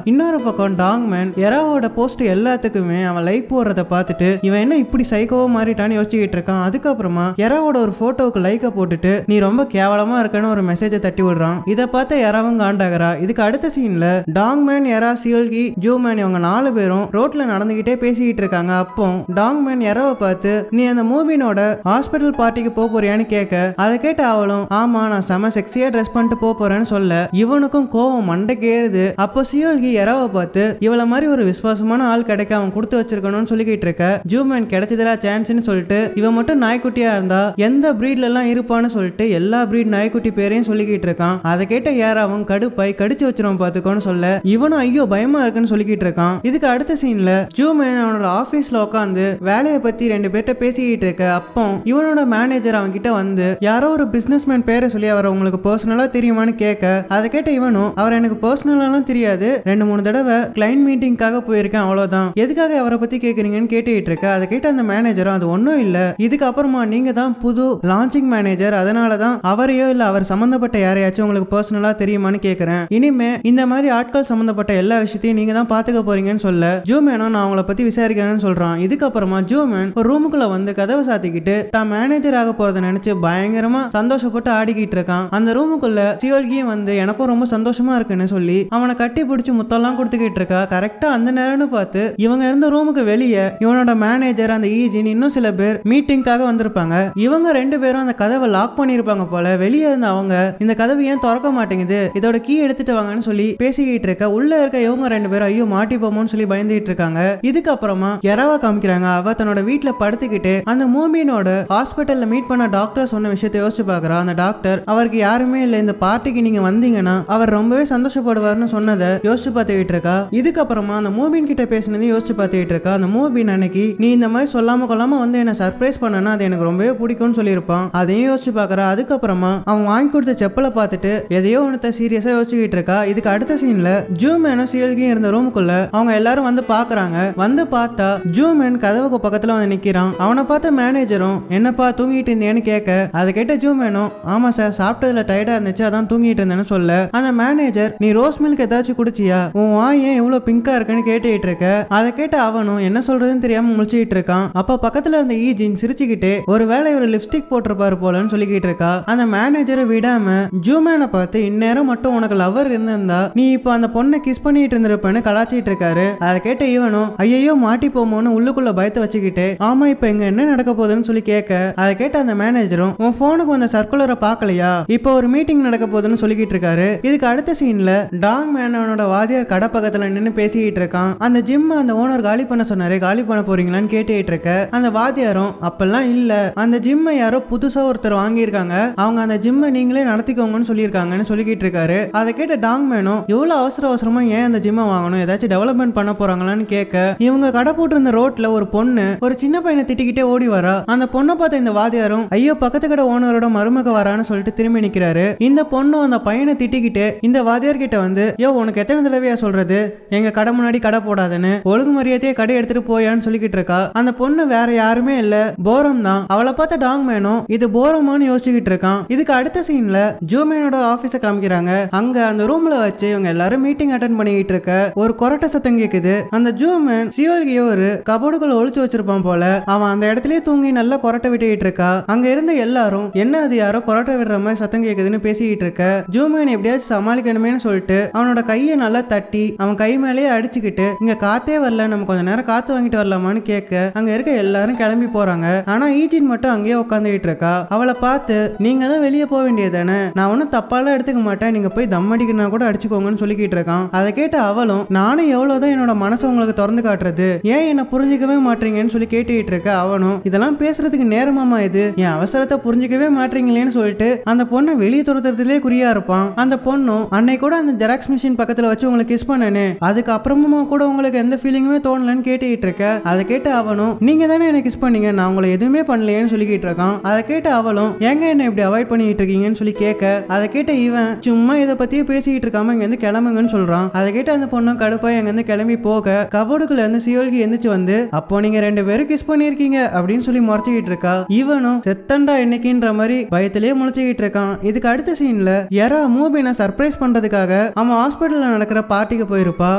இன்னொரு பக்கம் டாங்மேன் எராவோட போஸ்ட் எல்லாத்துக்குமே அவன் லைக் போடுறத பார்த்துட்டு இவன் என்ன இப்படி சைக்கோவா மாறிட்டான்னு யோசிச்சுக்கிட்டு இருக்கான். அதுக்கப்புறமா எராவோட ஒரு போட்டோவுக்கு லைக்க போட்டுட்டு நீ ரொம்ப கேவலமா இருக்கன்னு ஒரு மெசேஜை தட்டி விடுறான். இதை பார்த்த எராவும் காண்டாகிறா. இதுக்கு அடுத்த சீன்ல டாங்மேன், எரா, சியோல்கி, ஜூமேன் இவங்க 4 பேரும் ரோட்ல நடந்துகிட்டே பேசிக்கிட்டு இருக்காங்க. அப்போ டாங்மேன் எராவை பார்த்து நீ அந்த மூவினோட ஹாஸ்பிட்டல் பார்ட்டிக்கு போறியான்னு கேட்க அதை கேட்ட அவளும் ஆமா நான் செம செக்ஸியா ட்ரெஸ் பண்ணிட்டு போறேன்னு சொல்ல இவனுக்கும் கோவம் மண்டைக்கு ஏறுது. அப்போ சியோல்கி எராவை பார்த்து இவள மாதிரி ஒரு விசுவாசமான ஆள் கிடைக்க அவன் கொடுத்து வச்சிருக்கணும்னு சொல்லிக்கிட்டு இருக்க ஜூமேன் கிடைச்சதுல சான்ஸ்னு சொல்லிட்டு இவன் மட்டும் நாய்க்குட்டியா இருந்தா எந்த பிரீட்ல எல்லாம் இருப்பான்னு சொல்லிட்டு எல்லா பிரீட் நாய்க்குட்டி பேரையும் சொல்லிக்கிட்டு இருக்கான். அதை கேட்ட யாராவும் கடுப்பாய் கடிச்சு வச்சிருவான் பாத்துக்கோன்னு சொல்ல இவனும் ஐயோ பயமா இருக்குன்னு சொல்லிக்கிட்டு இருக்கான். இதுக்கு அடுத்த சீன்ல ஜூமேன் அவனோட ஆபீஸ்ல உட்காந்து வேலையை பத்தி 2 பேர்ட்ட பேசிக்கிட்டு இருக்க அப்போ இவனோட மேனேஜர் அவன் கிட்ட வந்து யாரோ ஒரு பிசினஸ்மேன் பேரை சொல்லி அவர் உங்களுக்கு பர்சனலா தெரியுமான்னு கேட்க அதை கேட்ட இவனும் அவர் எனக்கு பர்சனலாலாம் தெரியாது 2-3 தடவை கிளைண்ட் மீட்டிங்காக போயிருக்கேன் அவ்வளவுதான் எதுக்காக அவரை பத்தி கேக்குறீங்கன்னு கேட்டுட்டு இருக்க அதை கேட்ட அந்த மேனேஜரும் அது ஒன்றும் இல்ல இதுக்கு அப்புறமா நீங்க தான் புது லான்ச்சிங் மேனேஜர் அதனாலதான் அவரையோ இல்ல அவர் சம்பந்தப்பட்ட யாரையாச்சும் உங்களுக்கு பர்சனலா தெரியுமான்னு கேக்குறேன் இனிமே இந்த மாதிரி ஆட்கள் சம்பந்தப்பட்ட எல்லா விஷயத்தையும் நீங்க தான் பாத்துக்க போறீங்கன்னு சொல்ல ஜூமேனும் நான் அவங்கள பத்தி விசாரிக்கிறேன்னு சொல்றான். இதுக்கப்புறமா ஜூமேன் ஒரு ரூமுக்குள்ள வந்து கதவை சாத்திக்கிட்டு தான் மேனேஜர் ஆக போறதை நினைச்சு பயங்கரமா சந்தோஷப்பட்டு ஆடிக்கிட்டு இருக்கான். அந்த ரூமுக்குள்ள சியோல்கியும் வந்து எனக்கும் ரொம்ப சந்தோஷமா இருக்குன்னு சொல்லி அவனை கட்டி பிடிச்சி முத்தெல்லாம் கொடுத்துக்கிட்டு இருக்கா. கரெக்டா அந்த நேரம்னு பார்த்து இவங்க இருந்த ரூமுக்கு வெளியே இவனோட மேனேஜர் அந்த ஈஜின் இன்னும் சில பேர் மீட்டிங்காக வந்திருப்பாங்க. இவங்க 2 பேரும் அந்த கதவை லாக் பண்ணிருப்பாங்க போல. வெளியே இருந்த அவங்க இந்த கதவை ஏன் திறக்க மாட்டேங்குது இதோட கீ எடுத்துட்டு வாங்கன்னு சொல்லி பேசிக்கிட்டு இருக்க உள்ள இருக்க இவங்க 2 பேரும் ஐயோ மாட்டிப்போமோன்னு சொல்லி பயந்துட்டு இருக்காங்க. இதுக்கப்புறமா எராவா காமிக்கிறாங்க. அவ தன்னோட வீட்டுல படுத்துக்கிட்டு அந்த மூமினோட ஹாஸ்பிட்டல்ல மீட் பண்ண டாக்டர் சொன்ன விஷயத்தை யோசிச்சு பாக்குறா. அந்த டாக்டர் அவருக்கு யாருமே இல்ல இந்த பார்ட்டிக்கு நீங்க வந்தீங்கன்னா அவர் ரொம்பவே சந்தோஷப்படுவார்னு சொன்னதை யோசிச்சு பார்த்துக்கிட்டு இருக்கா. இதுக்கப்புறமா அந்த மூபின் கிட்ட பேசினதையும் யோசிச்சு பார்த்துக்கிட்டு இருக்கா. அந்த மூபின் அன்னைக்கு நீ இந்த மாதிரி சொல்லாம கொள்ளாம வந்து என்ன சர்ப்ரைஸ் பண்ணனா அது எனக்கு ரொம்பவே பிடிக்கும்னு சொல்லியிருப்பான். அதையும் யோசிச்சு பாக்குறா. அதுக்கப்புறமா அவன் வாங்கி கொடுத்த செப்பலை பார்த்துட்டு எதையோ ஒன்று சீரியஸா யோசிச்சுக்கிட்டு இருக்கா. இதுக்கு அடுத்த சீன்ல ஜூமேனும் சியோல்கியும் இருந்த ரூமுக்குள்ள அவங்க எல்லாரும் வந்து பாக்குறாங்க. வந்து பார்த்தா ஜூமேன் கதவுக்கு பக்கத்துல வந்து நிக்கிறான். அவனை பார்த்த மேனேஜரும் என்னப்பா தூங்கிட்டு இருந்தேன்னு கேட்க அதை கேட்ட ஜூமேனும் ஆமா சார் சாப்பிட்டதுல டயர்டா இருந்துச்சு அதான் தூங்கிட்டு இருந்தேன்னு சொல்ல அந்த மேனேஜர் நீ ரோஸ் மில்க் ஏதாச்சும் குடிச்சியா உன் வாய் ஏன் இவ்வளவு பிங்கா இருக்குன்னு கேட்டுட்டு இருக்க. அதை கேட்ட அவனும் என்ன சொல்றதுன்னு தெரியாம முழிச்சுக்கிட்டு இருக்கான். அப்ப பக்கத்துல இருந்த ஈஜின் சிரிச்சுக்கிட்டே ஒருவேளை ஒரு லிப்ஸ்டிக் போட்டிருப்பாரு போலன்னு சொல்லிக்கிட்டு இருக்கா. அந்த மேனேஜரை விடாம ஜூமேனை பார்த்து இந்நேரம் மட்டும் உனக்கு லவர் இருந்திருந்தா நீ இப்ப அந்த பொண்ணை கிஸ் பண்ணிட்டு இருந்திருப்பேன்னு கலாச்சிட்டு இருக்காரு. அதை கேட்ட இவனும் ஐயோ மாட்டி போமோன்னு உள்ளுக்குள்ள பயத்தை வச்சுக்கிட்டு ஆமா இப்ப இங்க என்ன நடக்க போகுதுன்னு சொல்லி கேட்க அதை கேட்ட அந்த மேனேஜரும் உன் போனுக்கு வந்த சர்க்குலரை பார்க்கலையா இப்போ ஒரு மீட்டிங் நடக்க போகுதுன்னு சொல்லிக்கிட்டு இருக்காரு. இதுக்கு அடுத்த சீன்ல டாங் மேனோட வாதியார் கடை பக்கத்துல நின்று பேசிக்கிட்டு இருக்கான். அந்த ஜிம் அந்த ஓனர் காலி பண்ண சொன்னாரு காலி பண்ண போறீங்களான்னு கேட்டுட்டு இருக்க அந்த வாதியாரும் அப்பெல்லாம் இல்ல அந்த ஜிம்மை யாரோ புதுசா ஒருத்தர் வாங்கியிருக்காங்க அவங்க அந்த ஜிம்மை நீங்களே நடத்திக்கோங்கன்னு சொல்லியிருக்காங்கன்னு சொல்லிக்கிட்டு இருக்காரு. அதை கேட்ட டாங் மேனும் எவ்வளவு அவசரமா ஏன் அந்த ஜிம்மை வாங்கணும் ஏதாச்சும் டெவலப்மெண்ட் பண்ண போறாங்களான்னு கேட்க இவங்க கடை போட்டு இருந்த ரோட்ல ஒரு பொண்ணு ஒரு சின்ன பையனை திட்டிக்கிட்டே ஓடி வரா. அந்த பொண்ணை பார்த்த இந்த வாதியாரும் ஐயோ பக்கத்து கடை ஓனரோட மருமக வரான்னு சொல்லிட்டு திரும்பி நிக்கிறாரு. இந்த பொண்ணும் அந்த பையனை திட்டிக்கிட்டு இந்த வாதியார் கிட்ட வந்து யோ உனக்கு எத்தனை தடவையா சொல்றது எங்க கடை முன்னாடி கடை போடாதுன்னு ஒழுங்கு மரியாதையே கடை எடுத்துட்டு போயான்னு சொல்லிக்கிட்டு இருக்கா. அந்த பொண்ணு வேற யாருமே இல்ல போரம் தான். அவளை பார்த்த டாங் மேனும் இது போரமான்னு யோசிச்சுக்கிட்டு இருக்கான். இதுக்கு அடுத்த சீன்ல ஜூமேனோட ஆபீஸ காமிக்கிறாங்க. அங்க அந்த ரூம்ல வச்சு இவங்க எல்லாரும் மீட்டிங் அட்டென்ட் பண்ணிட்டு இருக்க ஒரு கொரட்டை சத்தம் கேக்குது. அந்த ஜூமேன் சியோல்கியோ ஒரு கபோர்டுக்குள்ள ஒளிச்சு வச்சிருப்பான் போல. அவன் அந்த இடத்துலயே தூங்கி நல்லா கொரட்டை விட்டுக்கிட்டு இருக்கா. அங்க இருந்த எல்லாரும் என்ன அது யாரோ கொரட்டை விடுற மாதிரி சத்தம் கேக்குதுன்னு பேசிக்கிட்டு இருக்க ஜூமேன் எப்படியாச்சும் சமாளிக்கணுமேனு சொல்லிட்டு அவனோட கையை நல்லா தட்டி அவன் கை மேலேயே அடிச்சுக்கிட்டு இங்க காத்தே வரல நம்ம கொஞ்ச நேரம் காத்து வாங்கிட்டு வரலாமான்னு கேட்க அங்க இருக்க எல்லாரும் கிளம்பி போறாங்க. ஆனா ஈஜின் மட்டும் அங்கேயே உட்காந்துக்கிட்டு இருக்கா. அவளை பார்த்து நீங்க தான் வெளியே போக வேண்டியதானே நான் ஒன்னும் தப்பாலாம் எடுத்துக்க மாட்டேன் நீங்க போய் தம் அடிக்கணும் கூட அடிச்சுக்கோங்கன்னு சொல்லிக்கிட்டு இருக்கான். அதை கேட்ட அவளும் நானும் எவ்வளவுதான் என்னோட மனசை உங்களுக்கு திறந்து காட்டுறது ஏன் என்ன புரிஞ்சுக்கவே மாட்டீங்கன்னு சொல்லி கேட்டுக்கிட்டு இருக்க. அவனும் இதெல்லாம் பேசுறதுக்கு நேரமாமா இது என் அவசரத்தை புரிஞ்சுக்கவே மாட்டீங்களேன்னு சொல்லிட்டு அந்த பொண்ணை வெளியே துரத்துறதுலேயே குறியா இருப்பான். அந்த பொண்ணும் அன்னை கூட அந்த ஜெராக்ஸ் மிஷின் பக்கத்துல வச்சு உங்களுக்கு கிஸ் பண்ணனே அதுக்கு அப்புறமா கூட உங்களுக்கு எந்த ஃபீலிங்குமே தோணலன்னு கேட்டுக்கிட்டு இருக்க. அதை கேட்டு அவனும் நீங்க தானே என்ன கிஸ் பண்ணீங்க நான் உங்களை எதுவுமே பண்ணலையேன்னு சொல்லிக்கிட்டு இருக்கான். அதை கேட்டு அவளும் எங்க என்ன இப்படி அவாய்ட் பண்ணிட்டு இருக்கீங்கன்னு சொல்லி கேட்க அதை கேட்ட இவன் சும்மா இதை பத்தியே பேசிக்கிட்டு இருக்காம இங்க இருந்து கிளம்புங்கன்னு சொல்றான். அதை கேட்டு அந்த பொண்ணும் கடுப்பா எங்க இருந்து கிளம்பி போக கபோர்டுக்குள்ள இருந்து சியோல்கி எந்திரிச்சு வந்து அப்போ நீங்க 2 பேரும் கிஸ் பண்ணிருக்கீங்க அப்படின்னு சொல்லி முறைச்சிக்கிட்டு இருக்கா. இவனும் செத்தண்டா என்னைக்குன்ற மாதிரி பயத்திலேயே முளைச்சிக்கிட்டு இருக்கான். இதுக்கு அடுத்த சீன்ல யாரா மூபினை சர்ப்ரைஸ் பண்றதுக்காக அவன் ஹாஸ்பிட்டல்ல நடக்கிற பார்ட்டிக்கு போயிருப்பா.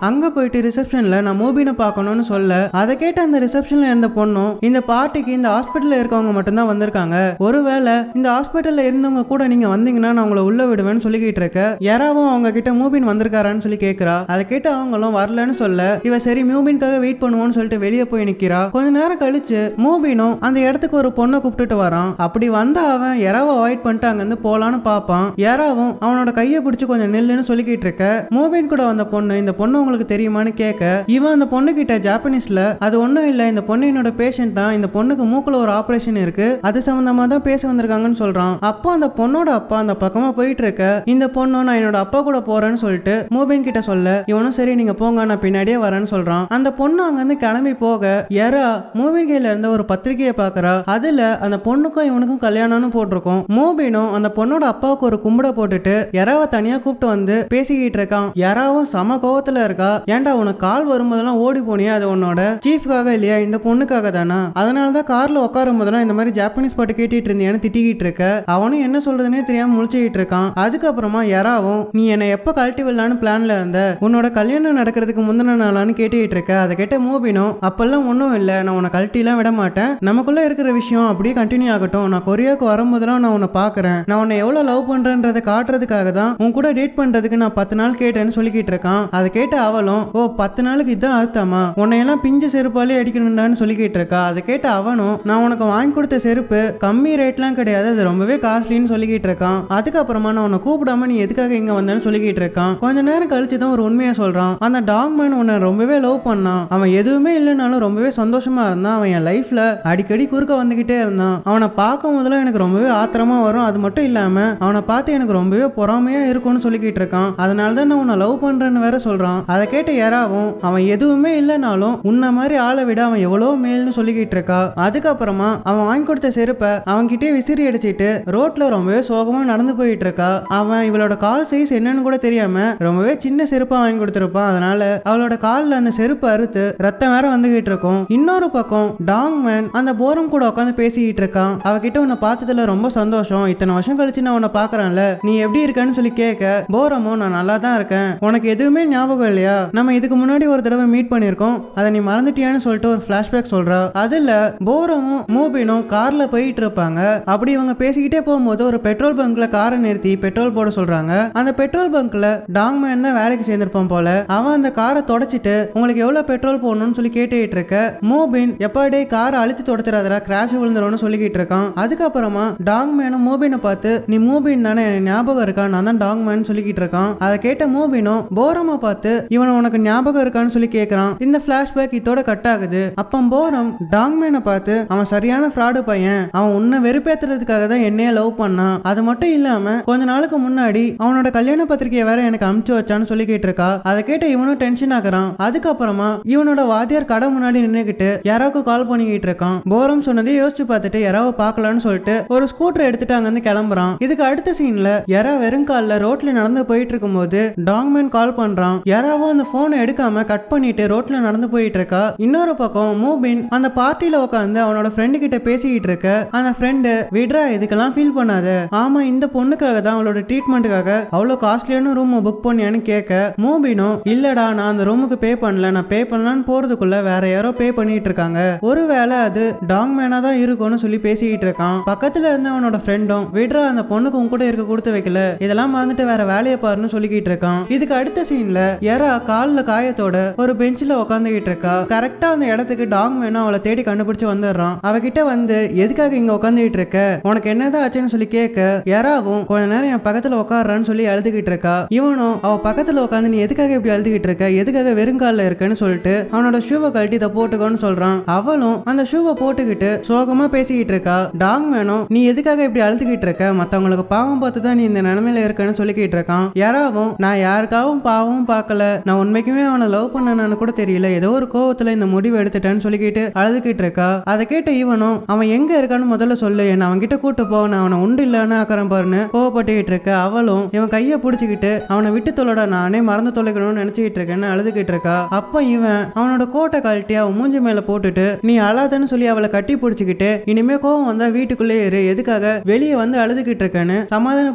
அங்க போயிட்டு ரிசப்ஷன்ல நான் மூபினை பார்க்கணும்னு சொல்ல அதை கேட்ட அந்த ரிசப்ஷன்ல இருந்த பொண்ணும் இந்த பார்ட்டிக்கு இந்த ஹாஸ்பிட்டல்ல இருக்கவங்க மட்டும்தான் வந்திருக்காங்க, ஒருவேளை இந்த ஹாஸ்பிட்டல்ல இருந்தவங்க கூட நீங்க வந்தீங்கன்னா நான் உங்களை உள்ள விடுவேன்னு சொல்லிக்கிட்டு இருக்க. யாராவும் அவங்க கிட்ட மூபின் வந்திருக்காரான்னு சொல்லி கேட்கிறா. அதை கேட்டு அவங்களும் வரலன்னு சொல்ல இவ சரி மூபின்காக வெயிட் பண்ணுவோம்னு சொல்லிட்டு வெளியே போய் நிக்கிறா. கொஞ்ச நேரம் கழிச்சு மூபினும் அந்த இடத்துக்கு ஒரு பொண்ணை கூப்பிட்டுட்டு வரான். அப்படி வந்த அவன் யாராவை அவாய்ட் பண்ணிட்டு அங்கிருந்து போலான்னு பாப்பான். யாராவும் அவனோட கையை பிடிச்சு கொஞ்சம் நில்லுன்னு சொல்லிக்கிட்டு இருக்க. மூபின் கூட வந்த பொண்ணு இந்த பொண்ணு உங்களுக்கு தெரியுமான்னு கேட்க இவன் அந்த பொண்ணு கிட்ட ஜாப்பனீஸ்ல அது ஒண்ணும் இல்ல, இந்த பொண்ணு என்னோட பேஷண்ட் தான், இந்த பொண்ணுக்கு மூக்குல ஒரு ஆபரேஷன் இருக்கு, அது சம்பந்தமா தான் பேச வந்திருக்காங்கன்னு சொல்றான். அப்போ அந்த பொண்ணோட அப்பா அந்த பக்கமா போயிட்டு இருக்க இந்த பொண்ணு நான் என்னோட அப்பா கூட போறேன்னு சொல்லிட்டு மூபின் கிட்ட சொல்ல இவனும் சரி நீங்க போங்க நான் பின்னாடியே வரேன்னு சொல்றான். அந்த பொண்ணு அங்க இருந்து கிளம்பி போக யாரா மூபின் கையில இருந்த ஒரு பத்திரிகையை பாக்குறா. அதுல அந்த பொண்ணுக்கும் இவனுக்கும் கல்யாணம்னு போட்டிருக்கும். மூபினும் அந்த பொண்ணோட அப்பாவுக்கு ஒரு கும்பிட போட்டுட்டு யாராவை தனியா கூப்பிட்டு வந்து பேசிக்கிட்டு இருக்கான். யாராவும் சம கோவத்துல இருக்கா. ஏன்டா உனக்கு கால் வரும்போதெல்லாம் ஓடி போனியா, அது உன்னோட சீஃப்காக இல்லையா, இந்த பொண்ணுக்காக தானா, அதனாலதான் கார்ல உட்காரும் போதெல்லாம் இந்த மாதிரி ஜாப்பனீஸ் பாட்டு கேட்டுட்டு இருந்தியான்னு திட்டிக்கிட்டு இருக்க. அவனும் என்ன சொல்றதுன்னே தெரியாம முழிச்சுக்கிட்டு இருக்கான். அதுக்கப்புறமா யாராவும் நீ என்ன எப்ப கழட்டி விடலான்னு பிளான்ல இருந்த, உன்னோட கல்யாணம் நடக்கிறதுக்கு முந்தின நாளான்னு கேட்டுக்கிட்டு இருக்க. அதை கேட்ட மூபினும் அப்பெல்லாம் ஒன்றும் இல்லை, நான் உன்னை கழட்டிலாம் விட மாட்டேன், நமக்குள்ள இருக்கிற விஷயம் அப்படியே கண்டினியூ ஆகட்டும், நான் கொரியாவுக்கு வரும்போதெல்லாம் நான் உன்னை பாக்குறேன், நான் உன்னை எவ்வளவு லவ் பண்றேன்றதை காட்டுறதுக்காக தான் உன் கூட டேட் பண்றதுக்கு நான் 10 நாள் கேட்டேன்னு சொல்லிக்கிட்டு இருக்கான். அதை கேட்ட அவளும் ஓ 10 நாளுக்கு இதான் அர்த்தமா, உன்னையெல்லாம் பிஞ்சு செருப்பாலே அடிக்கணும்டான்னு சொல்லிக்கிட்டு இருக்கா. அதை கேட்ட அவனும் நான் உனக்கு வாங்கி கொடுத்த செருப்பு கம்மி ரேட்லாம் கிடையாது, அது ரொம்பவே காஸ்ட்லின்னு சொல்லிக்கிட்டு இருக்கான். அதுக்கப்புறமா நான் உன்னை கூப்பிடாம நீ எதுக்காக இங்க வந்தேன்னு சொல்லிக்கிட்டு இருக்கான். கொஞ்ச நேரம் கழிச்சு தான் ஒரு உண்மையை சொல்றான். அந்த டாக் மேன் உன்னை ரொம்பவே லவ் பண்ணான், அவன் எதுவுமே இல்லைனாலும் ரொம்பவே சந்தோஷமா இருந்தான், அவன் என் லைஃப்ல அடிக்கடி குறுக்க வந்துகிட்டே இருந்தான், அவனை பார்க்கும் போதெல்லாம் எனக்கு ரொம்பவே ஆத்திரமா வரும், அது மட்டும் இல்லாம அவனை பார்த்து எனக்கு ரொம்பவே பொறாமையா இருக்கும்னு சொல்லிக்கிட்டு இருக்கான். அதனாலதான் நான் உன்னை லவ் பண்றேன்னு வேற சொல்றான். அதை கேட்ட யாராவும் அவன் எதுவுமே இல்லைனாலும் உன்ன மாதிரி ஆளை விட அவன் எவ்வளவு மேல்னு சொல்லிக்கிட்டு இருக்கா. அதுக்கப்புறமா அவன் வாங்கி கொடுத்த செருப்பை அவன்கிட்டே விசிறி அடிச்சிட்டு ரோட்ல ரொம்பவே சோகமா நடந்து போயிட்டு இருக்கா. அவன் இவளோட கால் சைஸ் என்னன்னு கூட தெரியாம ரொம்பவே சின்ன செருப்பா வாங்கி கொடுத்திருப்பான். அதனால அவளோட கால்ல அந்த செருப்பு அறுத்து ரத்தம் வேற வந்துகிட்டு இருக்கும். இன்னொரு பக்கம் டாங் மேன் அந்த போரம் கூட உட்காந்து பேசிக்கிட்டு இருக்கான். அவகிட்ட உன்னை பார்த்ததுல ரொம்ப சந்தோஷம், இத்தனை வருஷம் கழிச்சு நான் உன்னை பாக்குறேன்ல, நீ எப்படி இருக்கன்னு சொல்லி கேட்க போரமும் நான் நல்லா தான் இருக்கேன், உனக்கு எதுவுமே ஞாபகம் இல்லையா, நம்ம இதுக்கு முன்னாடி ஒரு தடவை மீட் பண்ணிருக்கோம், அதை நீ மறந்துட்டியான்னு சொல்லிட்டு ஒரு பிளாஷ்பேக் சொல்றா. அதுல போரமும் மூபினும் கார்ல போயிட்டு இருப்பாங்க. அப்படி இவங்க பேசிக்கிட்டே போகும்போது ஒரு பெட்ரோல் பங்க்ல காரை நிறுத்தி பெட்ரோல் போட சொல்றாங்க. அந்த பெட்ரோல் பங்க்ல டாங் மேன் தான் வேலைக்கு சேர்ந்திருப்பான் போல. அவன் அந்த காரை தொடச்சிட்டு உங்களுக்கு எவ்வளவு பெட்ரோல் போடணும்னு சொல்லி கேட்டுக்கிட்டு இருக்க. மூபின் எப்பாடே காரை அழுத்தி தொடச்சிடாதரா கிராஷ் விழுந்துரும்னு சொல்லிக்கிட்டு இருக்கான். அதுக்கப்புறமா டாங் மேனும் மூபினை பார்த்து நீ மூபின் தானே, எனக்கு ஞாபகம் இருக்கா, நான் தான் டாங் மேன் சொல்லிக்கிட்டு இருக்கான். அதை கேட்ட மூபினும் போரமா பார்த்து இவனை உனக்கு ஞாபகம் இருக்கான்னு சொல்லி கேட்கறான். இந்த பிளாஷ்பேக் இதோட கட் ஆகுது. அப்ப போரம் டாங் மேனை பார்த்து அவன் சரியான ஃப்ராடு பையன், அவன் உன்னை வெறுப்பேத்துறதுக்காக தான் என்னைய லவ் பண்ணான், அது மட்டும் இல்லாம கொஞ்ச நாளுக்கு முன்னாடி அவனோட கல்யாண பத்திரிகையை வேற எனக்கு அனுப்பிச்சு வச்சான்னு சொல்லிக்கிட்டு இருக்கா. அதை கேட்ட இவனும் டென்ஷன் ஆகுறான். அதுக்கப்புறமா இவனோட வாத்தியார் கடை முன்னாடி நின்னுகிட்டு யாராவுக்கு கால் பண்ணிக்கிட்டு இருக்கான். போரம் சொன்னதே யோசிச்சு பார்த்துட்டு யாராவது பார்க்கலான்னு சொல்லிட்டு ஒரு ஸ்கூட்டர் எடுத்துட்டு அங்க இருந்து கிளம்புறான். இதுக்கு அடுத்த சீன்ல யாரா வெறும் கால்ல ரோட்ல நடந்து போயிட்டு இருக்கும் போது டாங் மேன் கால் பண்றான். யாராவும் அந்த போனை எடுக்காம கட் பண்ணிட்டு ரோட்ல நடந்து போயிட்டு இருக்கா. இன்னொரு பக்கம் மூபின் அந்த பார்ட்டில உட்காந்து அவனோட ஃப்ரெண்டு கிட்ட பேசிக்கிட்டு இருக்க. அந்த ஃப்ரெண்டு விட்ரா இதுக்கெல்லாம் ஃபீல் பண்ணாத, ஆமா இந்த பொண்ணுக்காக தான் அவளோட ட்ரீட்மெண்ட்டுக்காக அவ்வளோ காஸ்ட்லியான ரூம் புக் பண்ணியான்னு கேட்க மூபினும் இல்லடா நான் அந்த ரூமுக்கு பே பண்ணல, நான் பே பண்ணலான்னு போறதுக்குள்ள வேற யாரோ பே பண்ணிட்டு இருக்காங்க, ஒருவேளை அது டாங் மேனா தான் இருக்கும்னு சொல்லி பேசிக்கிட்டு இருக்கான். பக்கத்துல இருந்த அவனோட ஃப்ரெண்டும் விட்ரா அந்த பொண்ணுக்கு உன் கூட இருக்க கொடுத்து வைக்கல, இதெல்லாம் மறந்துட்டு வேற வேலையை பாருன்னு சொல்லிக்கிட்டு இருக்கான். இதுக்கு அடுத்த சீன்ல யாரா கால்ல காயத்தோட ஒரு பெஞ்சில உட்காந்துக்கிட்டு இருக்கா. கரெக்டா அந்த இடத்துக்கு டாங் மேனும் அவளை தேடி கண்டுபிடிச்சு வந்துடுறான். அவகிட்ட வந்து எதுக்காக இங்க உட்காந்துக்கிட்டு இருக்க, உனக்கு என்னதான் ஆச்சுன்னு சொல்லி கேட்க யாராவும் கொஞ்ச நேரம் என் பக்கத்துல உட்காடுறான்னு சொல்லி அழுதுகிட்டு இருக்கா. இவனும் அவ பக்கத்துல உட்காந்து நீ எதுக்காக இப்படி அழுதுகிட்டு இருக்க, எதுக்காக வெறுங்கால இருக்கன்னு சொல்லிட்டு அவனோட ஷூவை கழட்டி இதை போட்டுக்கோன்னு சொல்றான். அவளும் அந்த ஷூவை போட்டுக்கிட்டு சோகமா பேசிக்கிட்டு இருக்கா. டாங் மேனும் நீ எதுக்காக இப்படி அழுதுகிட்டு இருக்க, மத்தவங்களுக்கு பாவம் பார்த்து தான் நீ இந்த நிலைமையில இருக்கன்னு சொல்லிக்கிட்டு இருக்கான். யாராவும் நான் யாருக்காகவும் பாவமும் பார்க்கல, நான் உண்மைக்குமே அவனை லவ் பண்ணனான்னு கூட தெரியல, ஏதோ ஒரு கோவத்துல இந்த முடிவு எடுத்துட்டேன்னு சொல்லிக்கிட்டு அழுதுகிட்டு இருக்கா. அதை கேட்ட இவனும் அவன் எங்க இருக்கான்னு முதல்ல சொல்லு, என்ன அவன் கிட்ட கூட்டு போ, நான் அவனை உண்டு இல்லன்னு ஆக்கறேன் பாருன்னு கோவப்பட்டுக்கிட்டு இருக்க. அவளும் இவன் கையை பிடிச்சிக்கிட்டு அவனை விட்டு தொலைடா, நானே மறந்து தொலைக்கணும்னு நினைச்சுக்கிட்டு இருக்கேன்னு அழுதுகிட்டு இருக்கா. அப்ப இவன் அவனோட கோட்டை கழட்டி அவன் மூஞ்சி மேல போட்டுட்டு நீ அழாதன்னு சொல்லி அவளை கட்டி பிடிச்சிக்கிட்டு இனிமே கோவம் வந்தா வீட்டுக்குள்ளே இரு, எதுக்காக வெளியே வந்து அழுதுகிட்டு இருக்கேன்னு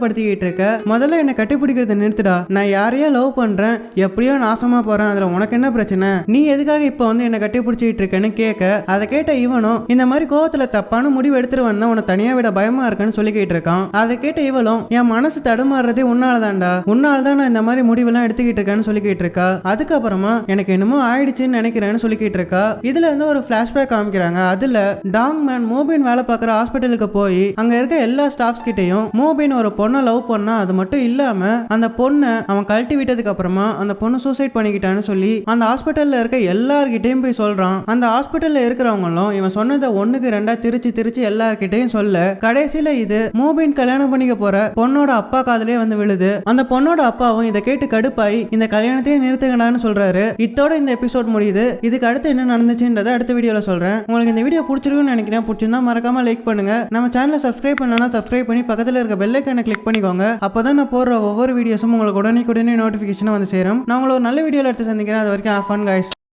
அவமானப்படுத்திக்கிட்டு இருக்க, முதல்ல என்ன கட்டிப்பிடிக்கிறத நிறுத்துடா. நான் யாரையோ லவ் பண்றேன், எப்படியோ நாசமா போறேன், அதுல உனக்கு என்ன பிரச்சனை, நீ எதுக்காக இப்ப வந்து என்ன கட்டிப்பிடிச்சிட்டு இருக்கேன்னு கேட்க, அதை கேட்ட இவனும் இந்த மாதிரி கோவத்துல தப்பான முடிவு எடுத்துருவா உன தனியா விட பயமா இருக்குன்னு சொல்லிக்கிட்டு இருக்கான். அதை கேட்ட இவளும் என் மனசு தடுமாறுறதே உன்னாலதான்டா, உன்னால்தான் நான் இந்த மாதிரி முடிவெல்லாம் எடுத்துக்கிட்டு இருக்கேன்னு சொல்லிக்கிட்டு இருக்கா. அதுக்கப்புறமா எனக்கு என்னமோ ஆயிடுச்சுன்னு நினைக்கிறேன்னு சொல்லிக்கிட்டு இருக்கா. இதுல இருந்து ஒரு பிளாஷ்பேக் காமிக்கிறாங்க. அதுல டாங்மேன் மூபின் வேலை பார்க்குற ஹாஸ்பிட்டலுக்கு போய் அங்க இருக்க எல்லா ஸ்டாஃப்ஸ் கிட்டையும் மூபின் ஒரு பொண்ணை லவ் பண்ணா, அது மட்டும் இல்லாம அந்த பொண்ணை அவன் கழட்டி விட்டதுக்கு அப்புறமா அந்த பொண்ணு சூசைட் பண்ணிக்கிட்டான்னு சொல்லி அந்த ஹாஸ்பிட்டல்ல இருக்க எல்லார்கிட்டையும் போய் சொல்றான். அந்த ஹாஸ்பிட்டல்ல இருக்கிறவங்களும் இவன் சொன்னதை ஒண்ணுக்கு ரெண்டா திருச்சி எல்லார்கிட்டையும் சொல்ல, கடைசியில இது மூபின் கல்யாணம் பண்ணிக்க போற பொண்ணோட அப்பா காதலே வந்து விழுது. அந்த பொண்ணோட அப்பாவும் இதை கேட்டு கடுப்பாய் இந்த கல்யாணத்தையே நிறுத்துங்கடான்னு சொல்றாரு. இதோட இந்த எபிசோட் முடியுது. இதுக்கு அடுத்து என்ன நடந்துச்சுன்றதை அடுத்த வீடியோல சொல்றேன். உங்களுக்கு இந்த வீடியோ பிடிச்சிருக்குன்னு நினைக்கிறேன். பிடிச்சிருந்தா மறக்காம லைக் பண்ணுங்க. நம்ம சேனலை சப்ஸ்கிரைப் பண்ணலன்னா சப்ஸ்கிரைப் பண்ணி பக்கத்துல இருக்க பெல் ஐகானை கிளிக் பண்ணிக்கோங்க. அப்பதான் நான் போடுற ஒவ்வொரு வீடியோஸும் உங்களுக்கு உடனே நோட்டிபிகேஷன் வந்து சேரும். நான் உங்களை ஒரு நல்ல வீடியோல எடுத்து சந்திக்கிறேன். அது வரைக்கும் ஹேவ் ஃபன் கைஸ்.